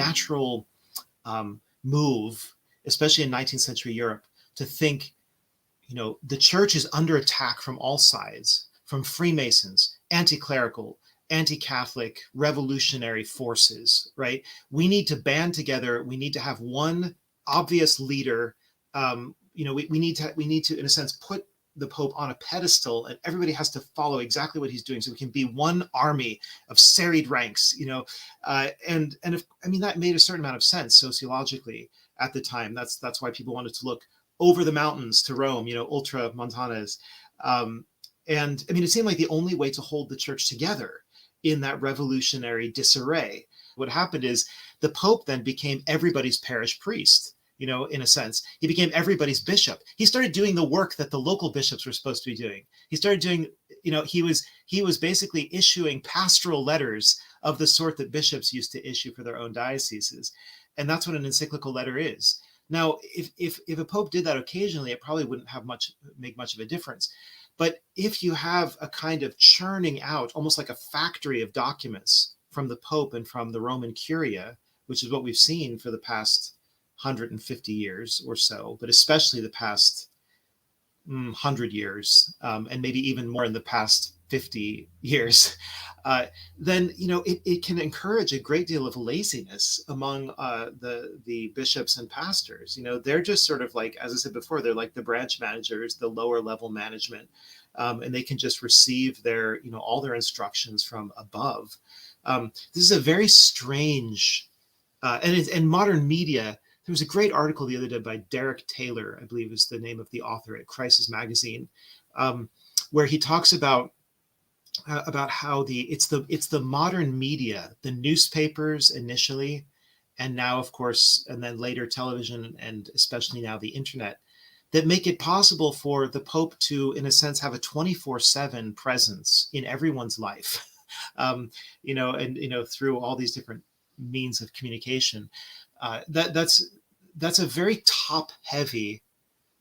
natural move, especially in 19th century Europe, to think, the church is under attack from all sides, from Freemasons, anti-clerical, anti-Catholic, revolutionary forces, right? We need to band together. We need to have one obvious leader. We need to, in a sense, put the Pope on a pedestal, and everybody has to follow exactly what he's doing, so we can be one army of serried ranks, that made a certain amount of sense sociologically at the time. That's why people wanted to look over the mountains to Rome, ultra montanes. It seemed like the only way to hold the church together in that revolutionary disarray. What happened is the Pope then became everybody's parish priest. In a sense, he became everybody's bishop. He started doing the work that the local bishops were supposed to be doing. He started doing, he was basically issuing pastoral letters of the sort that bishops used to issue for their own dioceses. And that's what an encyclical letter is. Now, if a pope did that occasionally, it probably wouldn't make much of a difference. But if you have a kind of churning out, almost like a factory of documents from the Pope and from the Roman Curia, which is what we've seen for the past 150 years or so, but especially the past 100 years, and maybe even more in the past 50 years, then it can encourage a great deal of laziness among the bishops and pastors. They're just sort of like, as I said before, they're like the branch managers, the lower level management, and they can just receive their all their instructions from above. This is a very strange, and modern media. There was a great article the other day by Derek Taylor, I believe is the name of the author at Crisis Magazine, where he talks about how it's the modern media, the newspapers initially, and now, of course, and then later television, and especially now the internet, that make it possible for the Pope to, in a sense, have a 24/7 presence in everyone's life, through all these different means of communication. That's a very top-heavy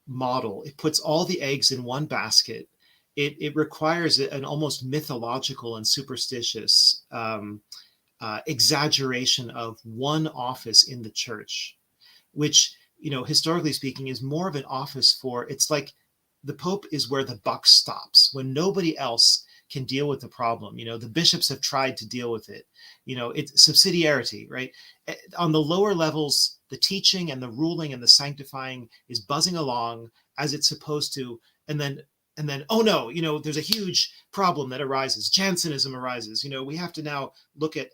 model. It puts all the eggs in one basket. It requires an almost mythological and superstitious exaggeration of one office in the church, which, historically speaking, is more of an office for, it's like the Pope is where the buck stops. When nobody else can deal with the problem, the bishops have tried to deal with it. It's subsidiarity, right? On the lower levels, the teaching and the ruling and the sanctifying is buzzing along as it's supposed to. And then, oh no, there's a huge problem that arises. Jansenism arises. We have to now look at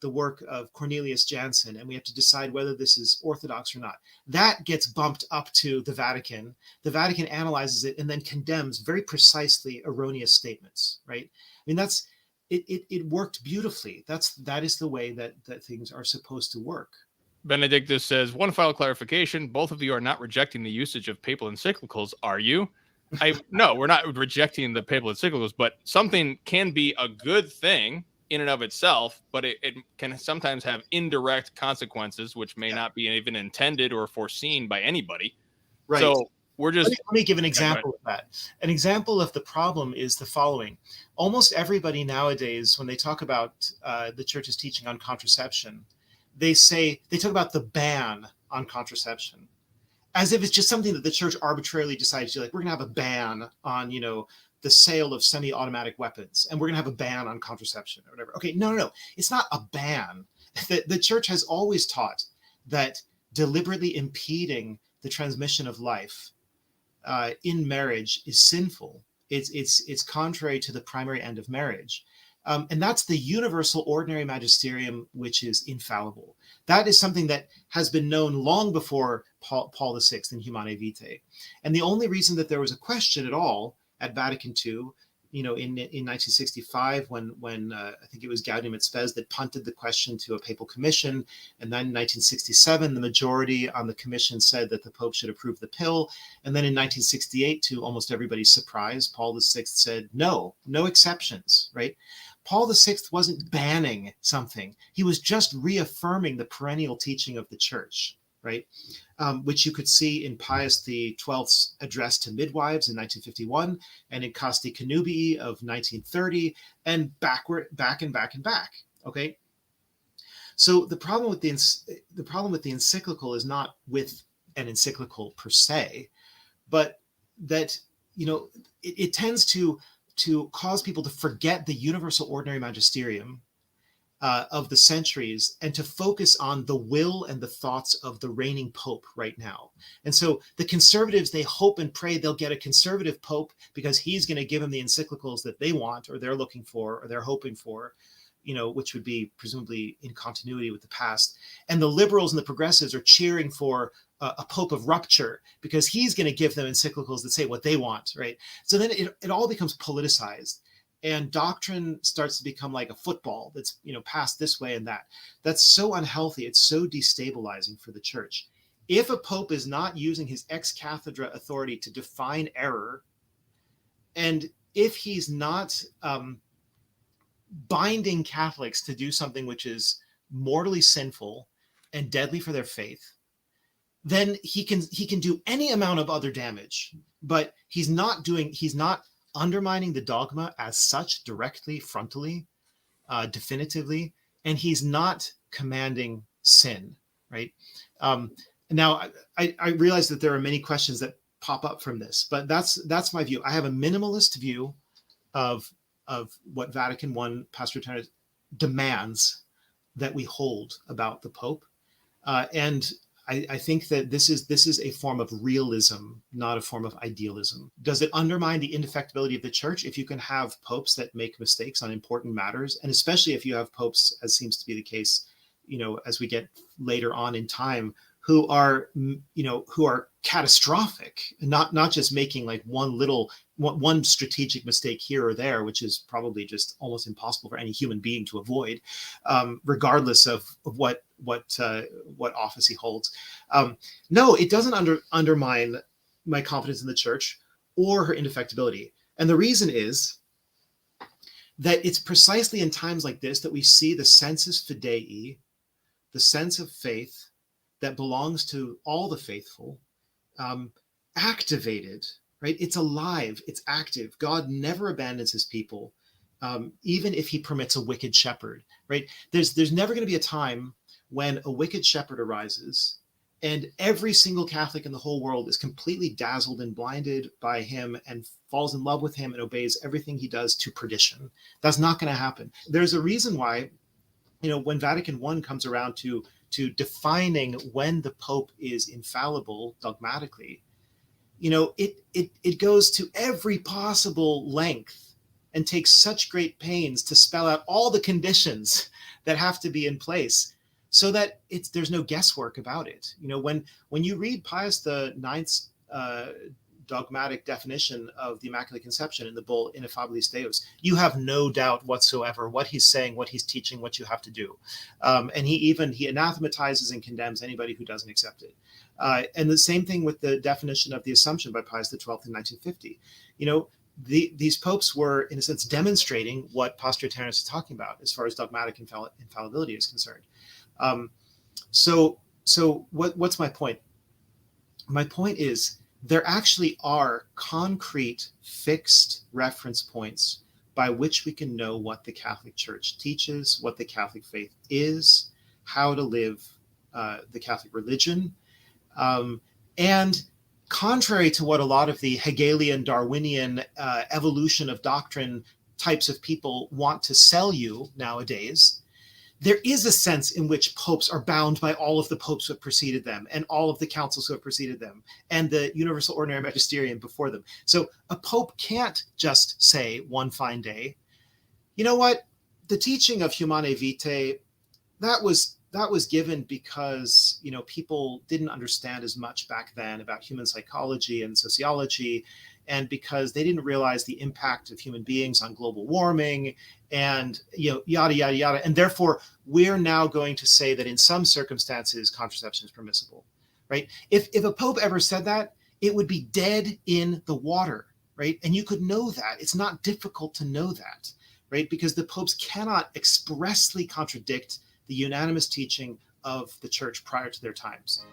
the work of Cornelius Jansen, and we have to decide whether this is orthodox or not. That gets bumped up to the Vatican. The Vatican analyzes it and then condemns very precisely erroneous statements, right? It worked beautifully. That is the way that things are supposed to work. Benedictus says, one final clarification. Both of you are not rejecting the usage of papal encyclicals, are you? No, we're not rejecting the papal encyclicals, but something can be a good thing in and of itself, but it can sometimes have indirect consequences, which may not be even intended or foreseen by anybody. Right. So we're just... Let me give an example of that. An example of the problem is the following. Almost everybody nowadays, when they talk about the church's teaching on contraception, they talk about the ban on contraception, as if it's just something that the church arbitrarily decides to, like, we're going to have a ban on, the sale of semi-automatic weapons, and we're going to have a ban on contraception or whatever. Okay, no. It's not a ban. The church has always taught that deliberately impeding the transmission of life in marriage is sinful. It's contrary to the primary end of marriage. And that's the universal ordinary magisterium, which is infallible. That is something that has been known long before Paul VI in Humanae Vitae. And the only reason that there was a question at all at Vatican II, in 1965, when I think it was Gaudium et Spes that punted the question to a papal commission. And then in 1967, the majority on the commission said that the Pope should approve the pill. And then in 1968, to almost everybody's surprise, Paul VI said, no exceptions, right? Paul VI wasn't banning something. He was just reaffirming the perennial teaching of the church, right? Which you could see in Pius XII's address to midwives in 1951, and in Casti Connubii of 1930, and back, okay? So the problem with the encyclical is not with an encyclical per se, but that, it tends to cause people to forget the universal ordinary magisterium of the centuries, and to focus on the will and the thoughts of the reigning pope right now. And so the conservatives, they hope and pray they'll get a conservative pope because he's going to give them the encyclicals that they want, or they're looking for, or they're hoping for, which would be presumably in continuity with the past. And the liberals and the progressives are cheering for a pope of rupture because he's going to give them encyclicals that say what they want, right? So then it all becomes politicized, and doctrine starts to become like a football that's, passed this way and that. That's so unhealthy. It's so destabilizing for the church. If a pope is not using his ex cathedra authority to define error, and if he's not binding Catholics to do something which is mortally sinful and deadly for their faith, then he can do any amount of other damage, but he's not undermining the dogma as such directly, frontally, definitively, and he's not commanding sin, right? Now, I realize that there are many questions that pop up from this, but that's my view. I have a minimalist view of what Vatican I Pastor Terence demands that we hold about the Pope, and I think that this is a form of realism, not a form of idealism. Does it undermine the indefectibility of the church if you can have popes that make mistakes on important matters? And especially if you have popes, as seems to be the case, as we get later on in time, who are catastrophic, not just making like one strategic mistake here or there, which is probably just almost impossible for any human being to avoid, regardless of what office he holds. No, it doesn't undermine my confidence in the church or her indefectibility. And the reason is that it's precisely in times like this that we see the sensus fidei, the sense of faith that belongs to all the faithful, activated, right? It's alive, it's active. God never abandons his people, even if he permits a wicked shepherd, right? There's never going to be a time when a wicked shepherd arises and every single Catholic in the whole world is completely dazzled and blinded by him and falls in love with him and obeys everything he does to perdition. That's not going to happen. There's a reason why, when Vatican I comes around to defining when the Pope is infallible dogmatically, it goes to every possible length and takes such great pains to spell out all the conditions that have to be in place so that there's no guesswork about it. When you read Pius IX's dogmatic definition of the Immaculate Conception in the bull Ineffabilis Deus, you have no doubt whatsoever what he's saying, what he's teaching, what you have to do. And he anathematizes and condemns anybody who doesn't accept it. And the same thing with the definition of the Assumption by Pius XII in 1950. These popes were, in a sense, demonstrating what Pastor Terence is talking about as far as dogmatic infallibility is concerned. So what's my point? My point is, there actually are concrete, fixed reference points by which we can know what the Catholic Church teaches, what the Catholic faith is, how to live the Catholic religion. And contrary to what a lot of the Hegelian, Darwinian evolution of doctrine types of people want to sell you nowadays, there is a sense in which popes are bound by all of the popes who have preceded them and all of the councils who have preceded them and the universal ordinary magisterium before them. So a pope can't just say one fine day, you know what, the teaching of Humanae Vitae, that was given because people didn't understand as much back then about human psychology and sociology, and because they didn't realize the impact of human beings on global warming and yada yada yada, and therefore we're now going to say that in some circumstances contraception is permissible, right? If a pope ever said that, it would be dead in the water, right? And you could know that. It's not difficult to know that, right? Because the popes cannot expressly contradict the unanimous teaching of the church prior to their times.